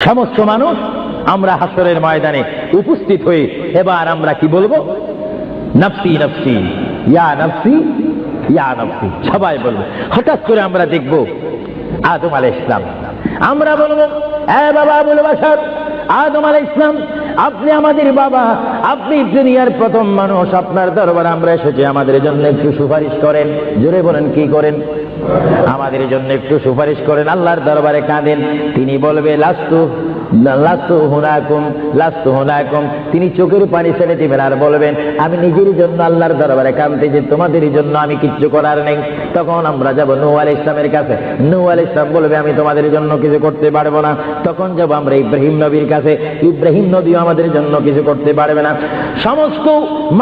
সমস্ত মানুষ আমরা হাসরের ময়দানে উপস্থিত হয়ে এবার আমরা কি বলবো? নফসি নফসি, ইয়া নফসি ইয়া নফসি, সবাই বলবো। হঠাৎ করে আমরা দেখব আদম আলাইহিস সালাম, আমরা বলবো এ বাবা আবুল বাশার, আদম আলাইহিস সালাম আপনি আমাদের বাবা, আপনি দুনিয়ার প্রথম মানুষ, আপনার দরবারে আমরা এসেছি, আমাদের জন্য একটু সুপারিশ করেন। জোরে বলেন, কি করেন? আমাদের জন্য একটু সুপারিশ করেন। আল্লাহর দরবারে কাঁদেন। তিনি বলবে লাস্তু লাস্তু হুনাকুম লাস্তু হুনাকুম, তিনি চোখের পানি ছেড়ে দিবেন আর বলবেন আমি নিজের জন্য আল্লাহর দরবারে কাঁদতেছি, তোমাদের জন্য আমি কিচ্ছু করার নেই। তখন আমরা যাব নূহ আলাইহিস সালামের কাছে। নূহ আলাইহিস সালাম বলবে আমি তোমাদের জন্য কিছু করতে পারবো না। তখন যাব আমরা ইব্রাহিম নবীর কাছে। ইব্রাহিম নবীও আমাদের জন্য কিছু করতে পারবে না। সমস্ত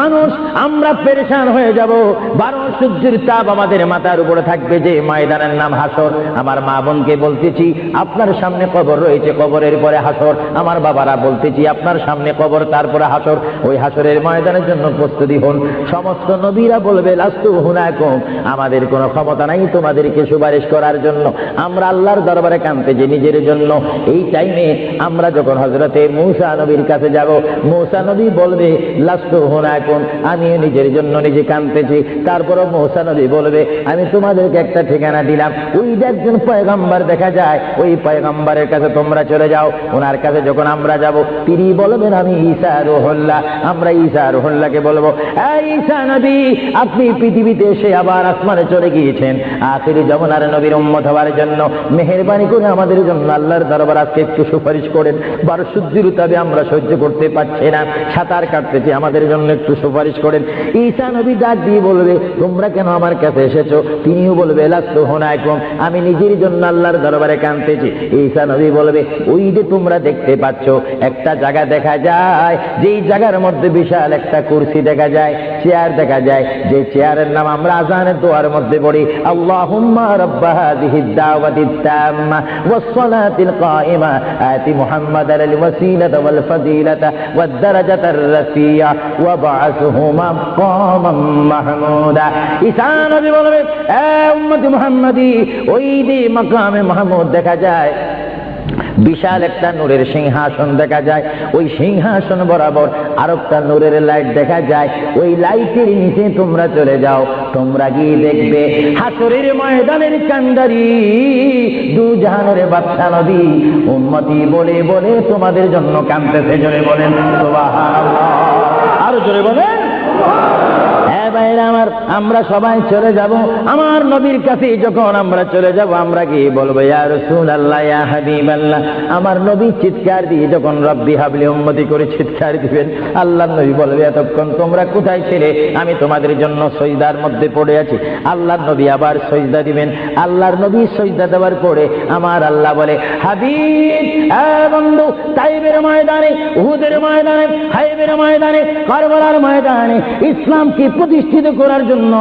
মানুষ আমরা পেরেশান হয়ে যাব। 12 সূর্যের তাপ আমাদের মাথার উপরে থাকবে, যে ময়দানের নাম হাসর। আমার মা বোনকে বলতেছি আপনার সামনে কবর রয়েছে, কবরের পরে হাসর। আমার বাবারা বলতেছি আপনার সামনে কবর, তারপরে হাসর। ওই হাসরের ময়দানের জন্য প্রস্তুতি হন। সমস্ত নবীরা বলবে লাস্তু হুনাকুম, আমাদের কোনো ক্ষমতা নাই তোমাদেরকে সুপারিশ করার জন্য। আমরা আল্লাহর দরবারে কাঁদতেছি নিজের জন্য। এই টাইমে আমরা যখন হযরতে মূসা নবীর কাছে যাব, মূসা নবী বলবে লাস্তু হুনাকুম, আমি নিজের জন্য নিজে কাঁদতেছি। তারপরে মূসা নবী বলবে আমি তোমাদেরকে একটা ঠিকানা দিলাম, ওই যে একজন পয়গম্বর দেখা যায়, ওই পয়গম্বরের কাছে তোমরা চলে যাও। ওনার কাছে যখন আমরা যাব, তিনি বলবেন আমি ঈসা রুহুল্লাহ। আমরা ঈসা রুহুল্লাহকে বলবো এই ঈসা নবী, আপনি পৃথিবীতে এসে আবার আসমানে চলে গিয়েছেন আখিরি জামানার নবীর উম্মত হওয়ার জন্য। মেহেরবানি করে আমাদের জন্য আল্লাহর দরবার আজকে একটু সুপারিশ করেন। 12 সূর্যের তাপে আমরা সহ্য করতে পারছি না, সাঁতার কাটতেছি, আমাদের জন্য একটু সুপারিশ করেন। ঈসা নবী ডাক দিয়ে বলবে তোমরা কেন আমার কাছে এসেছো? তিনিও বলবে লাস্তু হুনাকুম, আমি নিজের জন্য আল্লাহর দরবারে কাঁদতেছি। ঈসা নবী বলবে ওই যে তোমরা দেখতে পাচ্ছ একটা জায়গা দেখা যায়, যেই জায়গার মধ্যে বিশাল একটা কুরসি দেখা যায়, চেয়ার দেখা যায়, যে চেয়ারের নাম আমরা আযানের দোয়ার মধ্যে পড়ি আল্লাহুম্মা রাব্বা হাযিহিদ দাওয়াতিত তাম্মা ওয়াস সালাতিল কায়িমা আতি মুহাম্মাদাল ওয়াসিলাতা ওয়াল ফাদিলাতা ওয়াদ দারাজাতার রাফিয়া ওয়া বা'আসহু মাকামান মাহমুদা। ঈসা নবী বলবে এ উম্মতি মুহাম্মাদি, ওই যে মাকামে মাহমুদ দেখা যায়, বিশাল একটা নূরের সিংহাসন দেখা যায়, ওই সিংহাসন বরাবর আরেকটা নূরের লাইট দেখা যায়, ওই লাইটের নিচে তোমরা চলে যাও। তোমরা গিয়ে দেখবে হাসরের ময়দানের কান্ডারি দু জাহানের বাদশা নবী উম্মতি বলে বলে তোমাদের জন্য কাঁদতেছে। জোরে বলেন সুবহানাল্লাহ, আরো জোরে বলেন। আমার আমরা সবাই চলে যাব আমার নবীর কাছে। যখন আমরা চলে যাব, আমরা গিয়ে বলবো ইয়া রাসূলুল্লাহ ইয়া হাবিবাল্লাহ। আমার নবী চিৎকার দিয়ে যখন রব্বি হাবলি উম্মতি করে চিৎকার দিবেন, আল্লাহর নবী বলবে এতক্ষণ তোমরা কোথায় ছিলে? আমি তোমাদের জন্য সিজদার মধ্যে পড়ে আছি। আল্লাহর নবী আবার সিজদা দিবেন। আল্লাহর নবী সিজদা দেওয়ার পরে আমার আল্লাহ বলে হাবিব এ বন্ধু, তাইবের ময়দানে, উহুদের ময়দানে, হাইবের ময়দানে, কারবালার ময়দানে ইসলামকে প্রতিষ্ঠিত করার জন্য,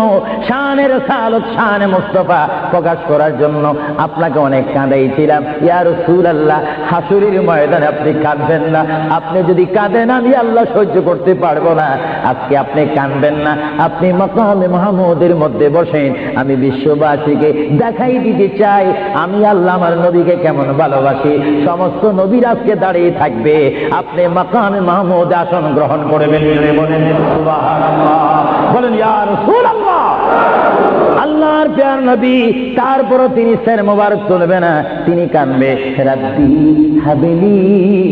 শানের সালত শানে মুস্তাফা প্রকাশ করার জন্য আপনাকে অনেক কাঁদাইছিলাম। ইয়া রাসূলুল্লাহ, হাসরের ময়দানে আপনি কাঁদবেন না। আপনি যদি কাঁদেন আমি আল্লাহ সহ্য করতে পারবো না। আজকে আপনি কাঁদবেন না, আপনি মাকামে মাহমুদের মধ্যে বসেন। আমি বিশ্ববাসীকে দেখাই দিতে চাই আমি আল্লাহ আমার নবীকে কেমন ভালোবাসি। সমস্ত নবীরা আজকে দাঁড়িয়ে থাকবে, আপনি মাকামে মাহমুদ আসন গ্রহণ করবেন। বলেন সুবহানাল্লাহ, বলেন ইয়া রাসূলুল্লাহ। আল্লাহর প্রিয় নবী, তারপরও তিনি সের মোবারক তুলবে না, তিনি কাঁদবে রাব্বি হাবিলি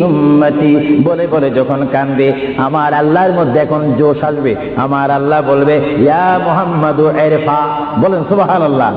উম্মতি বলে বলে যখন কাঁদবে, আমার আল্লাহর মধ্যে এখন জোশ আসবে। আমার আল্লাহ বলবে ইয়া মুহাম্মাদু ইরফা, বলেন সুবহানাল্লাহ।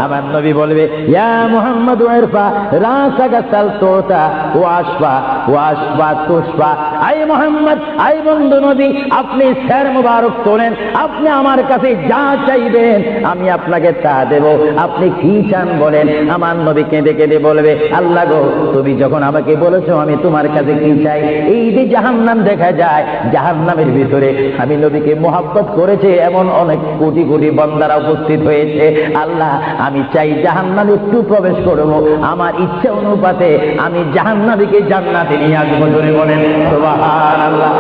আমার নবী বলবে ইয়া মুহাম্মাদু ইরফা রাসাকা সালতুতা ওয়াশফা ওয়াশফা তুশফা। আই মুহাম্মদ, আই বন্ধু নবী, আপনি সের মোবারক তোলেন, আপনি আমার কাছে যা চাইবেন আমি আপনাকে তা দেব। আপনি কি চান বলেন। আমার নবী কেঁদে কেঁদে বলবে আল্লাহ গো, তুমি যখন আমাকে বলেছো আমি তোমার কাছে কি চাই। এই যে জাহান্নাম দেখা যায়, জাহান্নামের ভিতরে আমি নবীকে মোহাব্বত করেছে এমন অনেক কোটি কোটি বান্দারা উপস্থিত হয়েছে। আল্লাহ, আমি চাই জাহান্নামে একটু প্রবেশ করবো, আমার ইচ্ছা অনুপাতে আমি জাহান্নামীকে জান্নাতে নিয়ে আসবো। জোরে বলেন সুবহানাল্লাহ।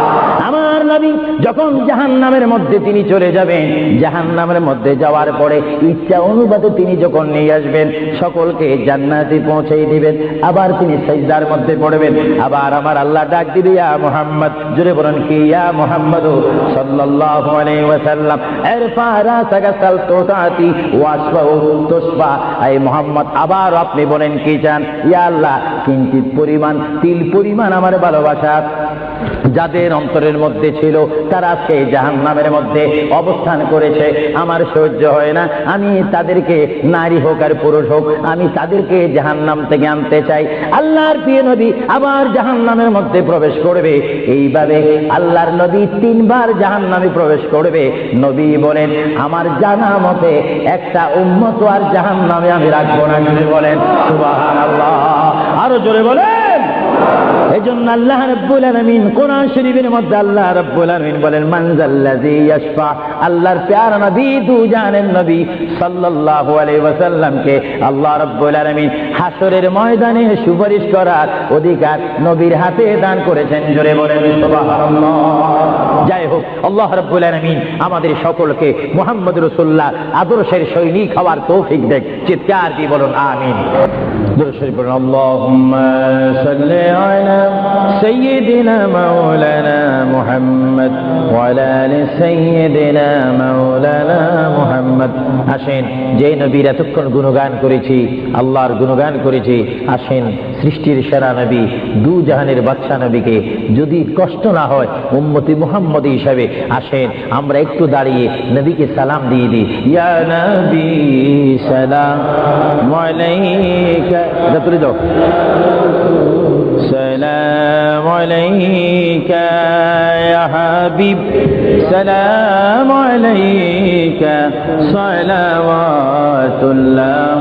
আমার নবী যখন জাহান্নামের মধ্যে তিনি চলে যাবেন, জাহান্নামের মধ্যে যাওয়ার পরে ইচ্ছা অনুপাতে তিনি যখন নিয়ে আসবেন, সকলকে জান্নাতে পৌঁছে দিবেন, আবার তিনি সিজদার মধ্যে পড়বেন, আবার আমার আল্লাহ ডাক দিবে ইয়া মুহাম্মদ, জোরে বলেন কি ইয়া মুহাম্মদ সাল্লাল্লাহু আলাইহি ওয়াসাল্লাম ইরফা রাসাকা সাল তুতাতি ওয়াসফাউ তুসফা। এই মুহাম্মদ আবার আপনি বলেন কি চান? ইয়া আল্লাহ, কিঞ্চিত পরিমাণ, তিল পরিমাণ আমার ভালোবাসা যাদের অন্তরের মধ্যে ছিল তারা আজকে জাহান্নামের মধ্যে অবস্থান করেছে, আমার সহ্য হয় না, আমি তাদেরকে, নারী হোক আর পুরুষ হোক, আমি তাদেরকে জাহান্নাম থেকে আনতে চাই। আল্লাহর প্রিয় নবী আবার জাহান্নামের মধ্যে প্রবেশ করবে। এইভাবে আল্লাহর নবী 3 বার জাহান্নামে প্রবেশ করবে। নবী বলেন আমার জানা মতে একটা উম্মত আর জাহান্নামে আমি রাখবো না। জোরে বলেন সুবহানাল্লাহ, আরো জোরে বলেন। এজন্য আল্লাহ রাব্বুল আলামিন কোরআন শরীফের মধ্যে আল্লাহ রাব্বুল আলামিন বলেন মান যাল্লাযী ইয়াশফা, আল্লাহর প্যারা নবী দু জানের নবী সাল্লাল্লাহু আলাইহি ওয়াসাল্লামকে আল্লাহ রাব্বুল আলামিন হাসরের ময়দানে সুপারিশ করার অধিকার নবীর হাতে দান করেছেন। জোরে বলেন সুবহানাল্লাহ। যাই হোক, আল্লাহ রাব্বুল আলামিন আমাদের সকলকে মুহাম্মদ রাসূলুল্লাহ আদর্শের সৈনিক হওয়ার তৌফিক দেন। চিৎকার দিয়ে বলুন আমিন। দরুদ শরীফ পড়ুন। আল্লাহুম্মা সাল্লি আলা সাইয়্যিদিনা মাওলানা মুহাম্মদ ওয়া আলা আলি সাইয়্যিদিনা মাওলানা মুহাম্মদ। আসেন, যে নবীর এতক্ষণ গুণগান করেছি, আল্লাহর গুণগান করেছি, আসেন সৃষ্টির সেরা নবী, দু জাহানের বাদশা নবীকে যদি কষ্ট না হয় উম্মতি মুহাম্মদী হিসাবে, আসেন আমরা একটু দাঁড়িয়ে নবীকে সালাম দিয়ে দিই। ইয়া নবী সালাম আলাইকা, তুলে দাও। সালাম আলাইকা ইয়া হাবিব, সালাম আলাইকা সালাওয়াতুল্লাহ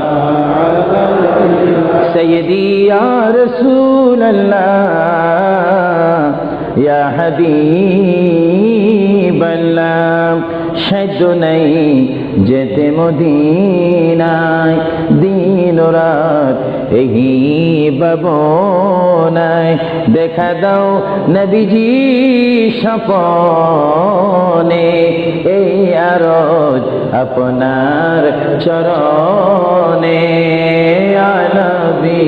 সাইয়্যিদি ইয়া রাসূলুল্লাহ ইয়া হাবিবাল্লাহ। সাধ্য নেই যেতে মদিনায়, দিন রাত এই ভাবনায়, দেখা দাও নবীজি স্বপনে, এই আরজ আপনার চরণে। ইয়া নবী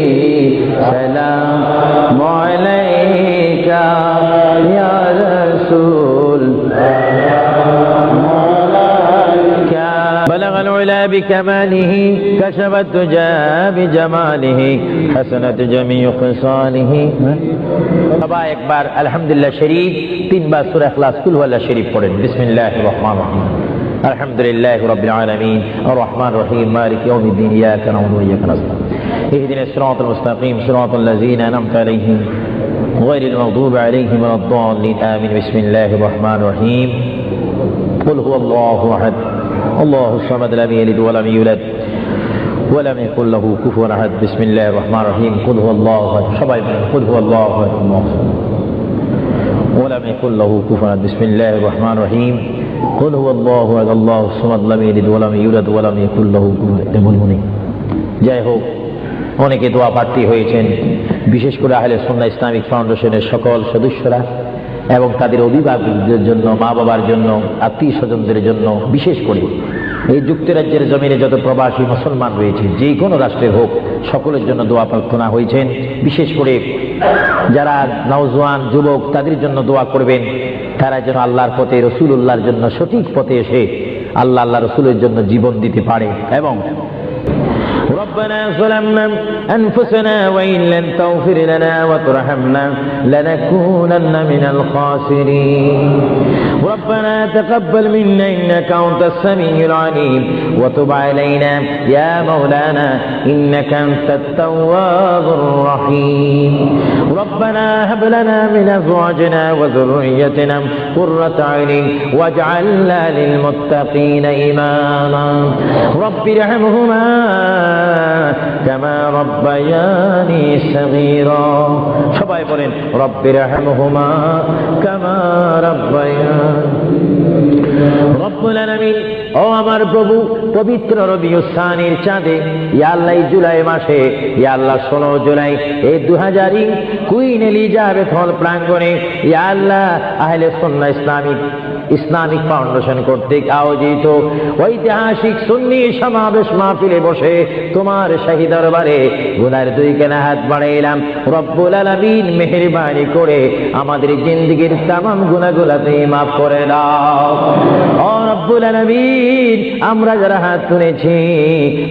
সালাম আলাইকা ইয়া রাসূল بلغ العلا بكماله كشف الدجى بجماله حسنت جميع خصاله। সবাই একবার আলহামদুলিল্লাহ শরীফ 3 বার সূরা ইখলাস কুল ওয়াল্লাহ শরীফ পড়েন। বিসমিল্লাহির রহমানির রহিম। আলহামদুলিল্লাহি রাব্বিল আলামিন আর রহমানির রহিম মালিক ইয়াউমিদ্দিন ইয়াকা না'বুদু ওয়া ইয়াকা নাস্তাঈন ইহদিনাস সিরাতাল মুস্তাকিম সিরাতাল লাযীনা আন'আমতা আলাইহিম গায়রিল মাগদুবি আলাইহিম ওয়ালাদ-দাল্লিন আমিন। বিসমিল্লাহির রহমানির রহিম। কুল হুয়াল্লাহু আহাদ আল্লাহু সামাদ লাম ইয়ালিদ ওয়া লাম ইউলাদ ওয়া লাম ইয়াকুল লাহু কুফুওয়ান আহাদ। বিসমিল্লাহির রহমানির রহিম। কুল হুয়াল্লাহু আহাদ, সবাই কুল হুয়াল্লাহু আহাদ ওয়া লাম ইয়াকুল লাহু কুফুওয়ান আহাদ। বিসমিল্লাহির রহমানির রহিম। কুল হুয়াল্লাহু আহাদ আল্লাহু সামাদ লাম ইয়ালিদ ওয়া লাম ইউলাদ ওয়া লাম ইয়াকুল লাহু কুফুওয়ান আহাদ। যাই হোক, অনেকে দোয়া প্রার্থী হয়েছেন, বিশেষ করে আহলে সুন্নাহ ইসলামিক ফাউন্ডেশনের সকল সদস্যরা এবং তাদের অভিভাবকদের জন্য, মা বাবার জন্য, আত্মীয় স্বজনদের জন্য, বিশেষ করে এই যুক্তরাজ্যের জমিনে যত প্রবাসী মুসলমান রয়েছে, যে কোনো রাষ্ট্রের হোক, সকলের জন্য দোয়া প্রার্থনা হয়েছেন। বিশেষ করে যারা নওজোয়ান যুবক, তাদের জন্য দোয়া করবেন, তারা যেন আল্লাহর পথে, রাসূলুল্লাহর জন্য সঠিক পথে এসে আল্লাহ রাসূলের জন্য জীবন দিতে পারে। এবং ربنا ظلمنا أنفسنا وإن لم تغفر لنا وترحمنا لنكونن من الخاسرين ربنا تقبل منا إنك أنت السميع العليم وتب علينا يا مولانا إنك أنت التواب الرحيم ربنا هب لنا من أزواجنا وذريتنا قرة أعين واجعلنا للمتقين إماما رب ارحمهما كما ربياني صغيرا সবাই বলেন রব্বির রহমহুমা কামা রব্বায়ানি রব্বুল আলামিন, ও আমার প্রভু, পবিত্র রবিউল সানির চাঁদে ইয়া আল্লাহ জুলাই মাসে, ইয়া আল্লাহ 16 জুলাই এই 2000 কুইন এলিজাবেথ হল প্রাঙ্গণে ইয়া আল্লাহ আহলে সুন্নাহ ইসলামিক ফাউন্ডেশন কর্তৃক আয়োজিত ঐতিহাসিক সুন্নি সমাবেশ মাহফিলে বসে তোমার শাহী দরবারে গুনার 2 কানা হাত বাড়াইলাম। রব্বুল আলামিন মেহেরবানি করে আমাদের জিন্দেগীর तमाम গুনাহগুলো তুমি মাফ করে দাও। ও রব্বুল আলামিন, আমরা যারা হাত তুলেছি,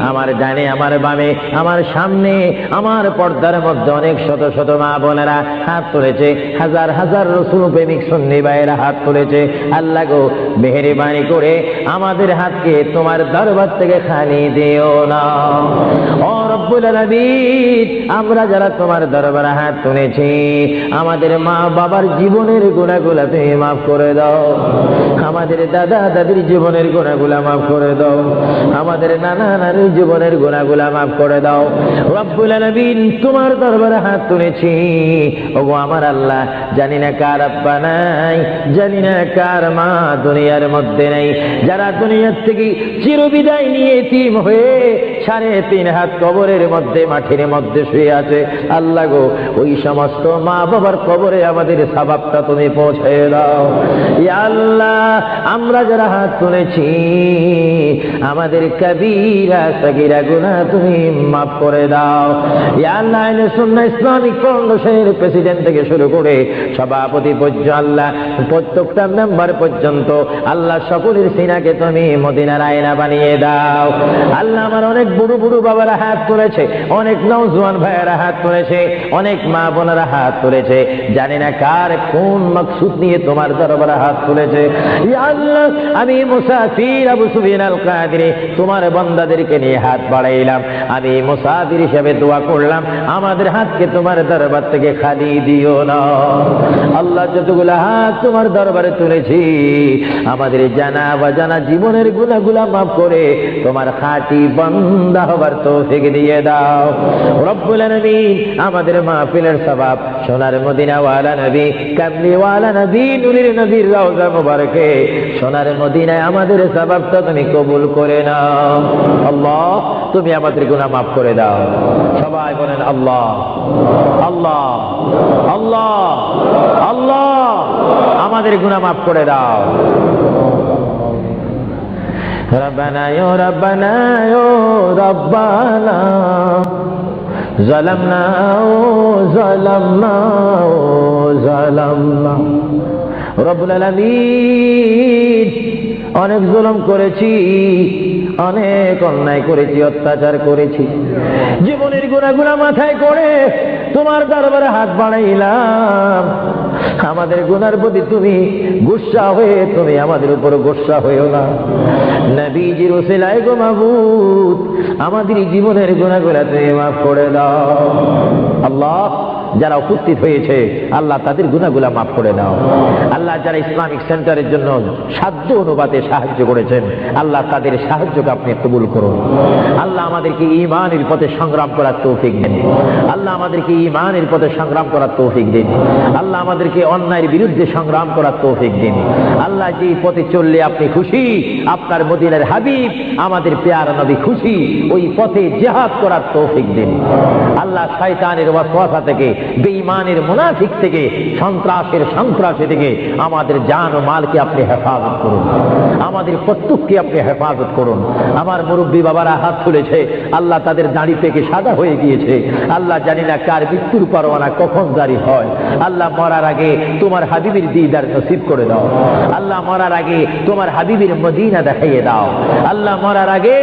আমার ডানে, আমার বামে, আমার সামনে, আমার পর্দার মধ্যে অনেক শত শত মা বোনেরা হাত তুলেছে, হাজার হাজার রাসূল প্রেমিক সুন্নি ভাইয়েরা হাত তুলেছে। আল্লাহ গো, মেহেরবানি করে আমাদের হাতকে তোমার দরবার থেকে খালি দিও না। ও রব্বুল আলামিন, আমরা যারা তোমার দরবারে হাত তুলেছি, আমাদের মা বাবার জীবনের গুনাহগুলো তুমি মাফ করে দাও। আমাদের দাদা দাদির জীবনের গুনাহগুলো মাফ করে দাও। আমাদের নানা নানির জীবনের গুনাহগুলো মাফ করে দাও। রব্বুল আলামিন, তোমার দরবারে হাত তুলেছি, ওগো আমার আল্লাহ, জানি না কার আব্বা নাই, জানি না কার মা দুনিয়ার মধ্যে নেই, যারা দুনিয়ার থেকে চিরবিদায় নিয়ে এতিম হয়ে 3.5 হাত কবরের মধ্যে, মাটির মধ্যে শুয়ে আছে। আল্লাহ গো, ওই সমস্ত মা বাবার কবরে আমাদের সওয়াবটা তুমি পৌঁছে দাও। ইয়া আল্লাহ, আমরা যারা হাত তুলেছি, আমাদের কবিরা সগীরা গুনাহ তুমি মাফ করে দাও। ইয়া আল্লাহ, আহলে সুন্নাহ ইসলামিক ফাউন্ডেশনের প্রেসিডেন্ট থেকে শুরু করে সভাপতি পর্যন্ত, আল্লাহ প্রত্যেকটা মেম্বার পর্যন্ত, আল্লাহ সকলের সিনাকে তুমি মদিনার আয়না বানিয়ে দাও। আল্লাহ, আমার অনেক বুড়ো বুড়ো বাবারা হাত তুলেছে, অনেক নওজোয়ান ভাইয়েরা হাত তুলেছে, অনেক মা বোনেরা হাত তুলেছে, জানি না কার কোন মাকসুদ নিয়ে তোমার দরবারে হাত তুলেছে। ইয়া আল্লাহ, আমি মুসাফির আবু সুফিয়ান আল কাদেরী তোমার বান্দাদেরকে নিয়ে হাত বাড়াইলাম। আমি মুসাফির হিসেবে দোয়া করলাম, আমাদের হাতকে তোমার দরবার থেকে খালি দিও না। আল্লাহ, যতগুলো হাত তোমার দরবারে তুলেছি, আমাদের জানা অজানা জীবনের গুনাহগুলো মাফ করে তোমার খাঁটি বান্দা হবার তৌফিক দিয়ে দাও। রব্বুল আলামিন, আমাদের মাহফিলের সওয়াব সোনার মদিনাওয়ালা নবী, কামলিওয়ালা নবী, নূরের নবীর রওজা মুবারকে সোনার মদিনায় আমাদের সওয়াবটা তুমি কবুল করে নাও। আল্লাহ, তুমি আমাদের গুনাহ মাফ করে দাও। সবাই বলেন আল্লাহ আল্লাহ আল্লাহ আল্লাহ, আমাদের গুনাহ মাফ করে দাও। রব্বানা ইয়া রব্বানা ইয়া রব্বানা যালামনা যালামনা যালামনা। রব্বুল আলামিন, অনেক জুলুম করেছি, অনেক অন্যায় করেছি, অত্যাচার করেছি, জীবনের গুনাহগুলো মাথায় করে তোমার দরবারে হাত বাড়াইলাম। আমাদের গুনার প্রতি তুমি গুসা হয়ে তুমি আমাদের উপর গুসা হইও না। নবীজির ওসিলায় গো মাবুদ, আমাদের জীবনের গুনাহগুলো তুমি মাফ করে দাও। আল্লাহ, যারা উপস্থিত হয়েছে আল্লাহ তাদের গুনাহগুলো মাফ করে দাও। আল্লাহ, যারা ইসলামিক সেন্টারের জন্য সাধ্য অনুপাতে সাহায্য করেছেন, আল্লাহ তাদের সাহায্যকে আপনি কবুল করুন। আল্লাহ, আমাদেরকে ঈমানের পথে সংগ্রাম করার তৌফিক দিন। আল্লাহ, আমাদেরকে ঈমানের পথে সংগ্রাম করার তৌফিক দিন। আল্লাহ, আমাদেরকে অন্যায়ের বিরুদ্ধে সংগ্রাম করার তৌফিক দিন। আল্লাহ, যে পথে চললে আপনি খুশি, আপনার মদিনার হাবিব আমাদের প্যারা নবী খুশি, ওই পথে জিহাদ করার তৌফিক দিন। আল্লাহ, শয়তানের ওয়াসওয়াসা থেকে, বেঈমানের মুনাফিক থেকে, সন্ত্রাসী থেকে আমাদের জান ও মালকে আপনি হেফাজত করুন। আমাদের প্রত্যেককে আপনি হেফাজত করুন। আমার মুরব্বী বাবারা হাত তুলেছে, আল্লাহ তাদের দাড়ি পেকে সাদা হয়ে গিয়েছে। আল্লাহ, জানি না কার মৃত্যুর পরোয়ানা কখন জারি হয়। আল্লাহ, মরার আগে তোমার হাবিবের দিদার নসিব করে দাও। আল্লাহ, মরার আগে তোমার হাবিবের মদিনা দেখাইয়ে দাও। আল্লাহ, মরার আগে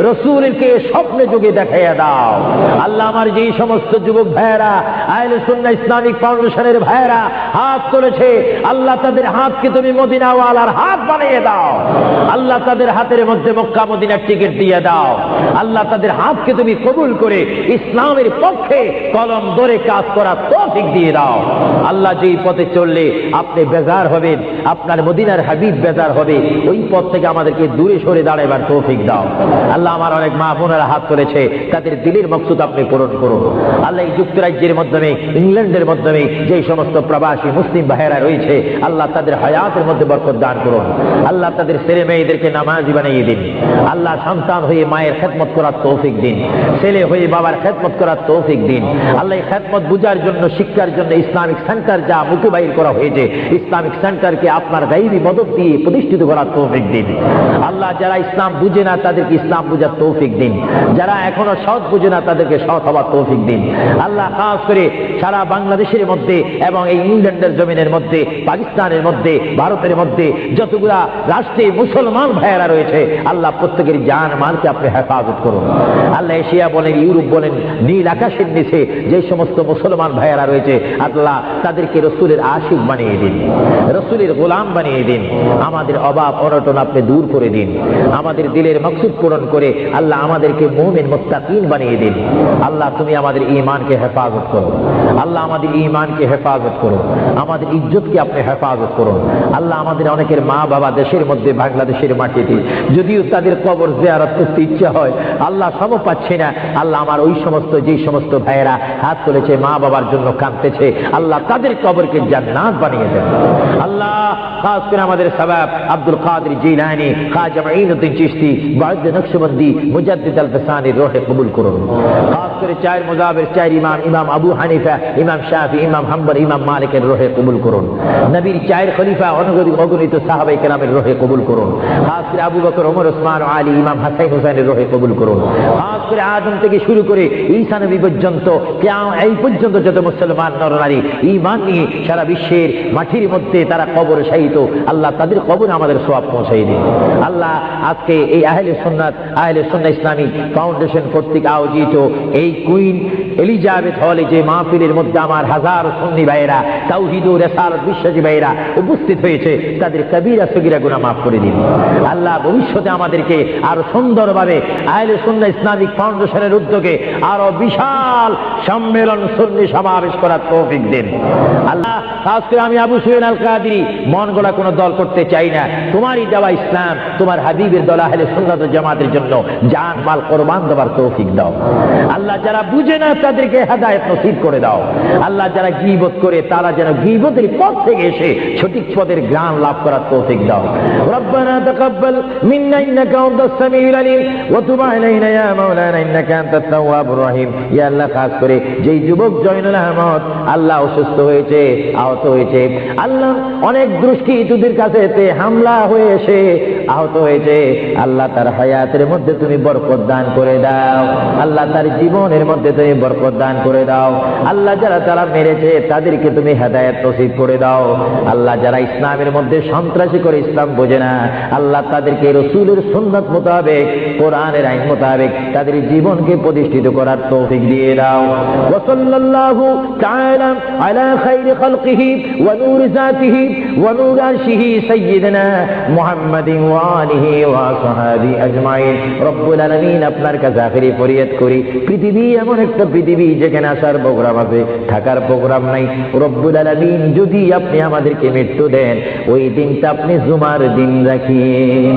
রাসূলকে স্বপ্নে যোগে দেখাইয়ে দাও। আল্লাহ, আমার যেই সমস্ত যুবক ভাইয়েরা আহলে সুন্নাহ ইসলামিক ফাউন্ডেশনের ভাইয়েরা হাত তুলেছে, আল্লাহ তাদের হাতকে তুমি মদিনাওয়ালার হাত বানিয়ে দাও। আল্লাহ, তাদের হাতের মধ্যে মক্কা মদিনার টিকিট দিয়ে দাও। আল্লাহ, তাদের হাতকে তুমি কবুল করে ইসলামের পক্ষে কলম ধরে কাজ করার তৌফিক দিয়ে দাও। আল্লাহ, যেই পথে চললে আপনি বেজার হবেন, আপনার মদিনার হাবিব বেজার হবে। ওই পথ থেকে আমাদেরকে দূরে সরে দাঁড়াবার তৌফিক দাও আল্লাহ। আমার অনেক মা বোনেরা হাত তুলেছে, তাদের দিলের মকসুদ আপনি পূরণ করুন আল্লাহ। এই যুক্তরাজ্যের মাধ্যমে, ইংল্যান্ডের মাধ্যমে যে সমস্ত প্রবাসী মুসলিম ভাইয়েরা রয়েছে আল্লাহ তাদের হায়াতের মধ্যে বরকত দান করুন আল্লাহ। তাদের ছেলে মেয়েদেরকে নামাজি বানিয়ে দিন আল্লাহ। সন্তান হয়ে মায়ের খেদমত করার তৌফিক দিন, ছেলে হয়ে বাবার খেদমত করার তৌফিক দিন আল্লাহ। খেদমত বুঝার জন্য, শিক্ষার জন্য ইসলামিক সেন্টার যা মুখে বাইর করা হয়েছে, ইসলামিক সেন্টারকে আপনার গায়বী মদদ দিয়ে প্রতিষ্ঠিত করার তৌফিক দিন আল্লাহ। যারা ইসলাম বুঝে না তাদেরকে ইসলাম বুঝার তৌফিক দিন, যারা এখনো সৎ বুঝে না তাদেরকে সৎ হওয়ার তৌফিক দিন আল্লাহ। খাস করে সারা বাংলাদেশের মধ্যে এবং এই ইংল্যান্ডের জমিনের মধ্যে, পাকিস্তানের মধ্যে, ভারতের মধ্যে যতগুলা রাষ্ট্রে মুসলমান ভাইয়েরা রয়েছে আল্লাহ, প্রত্যেকের জান মালকে আপনি হেফাজত করুন আল্লাহ। এশিয়া বলেন, ইউরোপ বলেন, নীল আকাশের নিচে যে সমস্ত মুসলমান ভাইয়েরা রয়েছে আল্লাহ, তাদেরকে রসুলের আশিক বানিয়ে দিন, রসুলের গোলাম বানিয়ে দিন। আমাদের অভাব অনটন আপনি দূর করে দিন, আমাদের দিলের মকসুদ পূরণ করে আল্লাহ আমাদেরকে মুমিন মুত্তাকিন বানিয়ে দিন আল্লাহ। তুমি আমাদের ঈমানকে হেফাজত করো আল্লাহ, আমাদের ঈমানকে হেফাজত করো, আমাদের ইজ্জতকে আপনি হেফাজত করুন আল্লাহ। আমাদের অনেকের মা বাবা দেশের মধ্যে, বাংলাদেশের মাটিতে, যদিও তাদের কবর জিয়ারত করতে ইচ্ছা হয় আল্লাহ, সম পাচ্ছে না আল্লাহ। আমার ওই সমস্ত, যে সমস্ত ভাইয়েরা হাত তুলেছে মা বাবার জন্য কাঁদতেছে আল্লাহ, তাদের কবরকে জান্নাত বানিয়ে দেন আল্লাহ। খাস করে আমাদের সাবাব আব্দুল কাদের জিলানী, খাজা মুঈনুদ্দিন চিশতি, মুআদ্দিদ নকশবন্দি, মুজাদ্দিদ আল ফসানির রূহে কবুল করুন। খাস করে চার মুজাবির, চার ইমাম, ইমাম আবু হানিফা, ইমাম শাফি, ইমাম হাম্বল, ইমাম মালিকের রূহে কবুল করুন। নবীর চার খলিফা, অগণিত সাহাবায়ে কেরামের রূহে কবুল করুন। খাস করে আবু বকর, ওমর, ওসমান, আলী, ইমাম হাসান হুসাইনের রূহে কবুল করুন। খাস করে আদম থেকে শুরু করে ঈসা নবী পর্যন্ত, এই পর্যন্ত যত মুসলমান নরনারী ঈমান নিয়ে সারা বিশ্বের মাটির মধ্যে তারা কবর শায়িত আল্লাহ, তাদের কবরে আমাদের সওয়াব পৌঁছাই দিন আল্লাহ। আজকে এই আহলে সুন্নাত ইসলামিক ফাউন্ডেশন কর্তৃক আয়োজিত এই কুইন এলিজাবেথ হলে যে মাহফিলের মধ্যে আমার হাজার সুন্নি ভাইয়েরা, তাওহীদ ও রিসালাত বিশ্বাসী ভাইয়েরা উপস্থিত হয়েছে, তাদের কবিরা সগীরা গুনাহ মাফ করে দিন আল্লাহ। ভবিষ্যতে আমাদেরকে আরো সুন্দরভাবে আহলে সুন্নাত ইসলামিক ফাউন্ডেশনের উদ্যোগে আরো বিশাল সম্মেলন, সুন্নি সমাবেশ করার তৌফিক দিন আল্লাহ। খাস করে আমি আবু সুফিয়ান আল কাদেরী মন গড়া কোনো দল করতে চাই না, তোমারই দেওয়া ইসলাম, তোমার হাবিবের দল আহলে সুন্নাত ওয়াল জামাতের জন্য জান মাল কোরবান দেওয়ার তৌফিক দাও আল্লাহ। যারা বুঝে না তাদেরকে হেদায়েত নসিব করে দাও আল্লাহ। যারা গীবত করে তারা যেন গীবতের পথ থেকে এসে সঠিক পথের জ্ঞান লাভ করার তৌফিক দাও। রব্বানা তাকাব্বাল মিন্না ইন্নাকা আনতাস সামিউল আলিম ওয়া তুব আলাইনা ইয়া মাওলানা ইন্নাকা আনতাত তাওয়াবুর রহিম। ইয়া আল্লাহ, খাস করে যেই যুবক জয়নুল আহমদ আল্লাহ অসুস্থ হয়েছে, আহত হয়েছে আল্লাহ, অনেক দুষ্কৃতীদের কাছে হামলা হয়ে এসে আহত হয়েছে আল্লাহ, তার হায়াতের মধ্যে তুমি বরকত দান করে দাও আল্লাহ, তার জীবনের মধ্যে তুমি বরকত দান করে দাও আল্লাহ। যারা তারা মেরেছে তাদেরকে তুমি হেদায়েত নসিব করে দাও আল্লাহ। যারা ইসলামের মধ্যে সন্ত্রাসী করে ইসলাম বোঝে না আল্লাহ, তাদেরকে রাসূলের সুন্নাত মোতাবেক, কোরআনের আইন মোতাবেক তাদের জীবনকে প্রতিষ্ঠিত করার তৌফিক দিয়ে দাও। ওয়া সাল্লাল্লাহু তাআলা আলা খায়রি খালকিহি ওয়া নূর যাতিহি ওয়া নূর আরশিহি সাইয়্যিদিনা মুহাম্মাদিন ওয়া আলিহি ওয়া সাহাবিহি আজমাইন। রব্বুল আলামিন, আপনার কাছে আখিরি ফরিয়াদ করি, পৃথিবী এমন একটা পৃথিবী যেখানে আসার প্রোগ্রাম আছে, থাকার প্রোগ্রাম নাই। রব্বুল আলামিন, যদি আপনি আমাদেরকে মৃত্যু দেন ওই দিনটা আপনি জুমার দিন রাখিয়েন।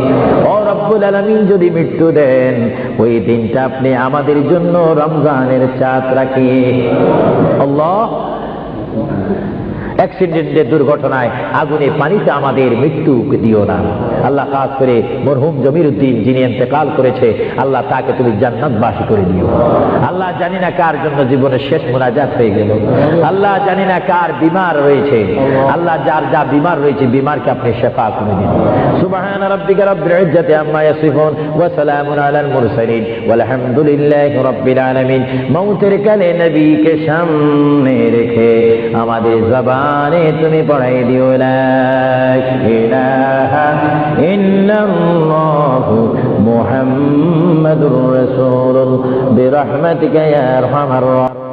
ও রব্বুল আলামিন, যদি মৃত্যু দেন ওই দিনটা আপনি আমাদের জন্য রমজানের চাঁদ রাখিয়েন। আল্লাহ, অ্যাক্সিডেন্টের দুর্ঘটনায়, আগুনে, পানিতে আমাদের মৃত্যু দিও না আল্লাহ। খাস করে মরহুম জমিরউদ্দিন যিনি ইন্তেকাল করেছে আল্লাহ, তাকে তুমি জান্নাতবাসী করে দিও আল্লাহ। জানি না কার জন্য জীবনের শেষ মুনাজাত হয়ে গেল আল্লাহ, জানি না কার বিমার রয়েছে আল্লাহ, যার যা বিমার রয়েছে বিমারকে আপনি শিফা করে দিন। সুবহান রাব্বিকা রাব্বিল ইজ্জাতি আম্মা ইয়াসিফুন ওয়া সালামুন আলাল মুরসালিন ওয়ালহামদুলিল্লাহি রাব্বিল আলামিন। মৌতের কালে নবীকে সামনে রেখে আমাদের জবানে তুমি পড়াই দিও লা ইলাহা ইল্লাল্লাহু মুহাম্মাদুর রাসূলুল্লাহ বিরহমাতিকা ইয়া আরহামার রাহিমিন।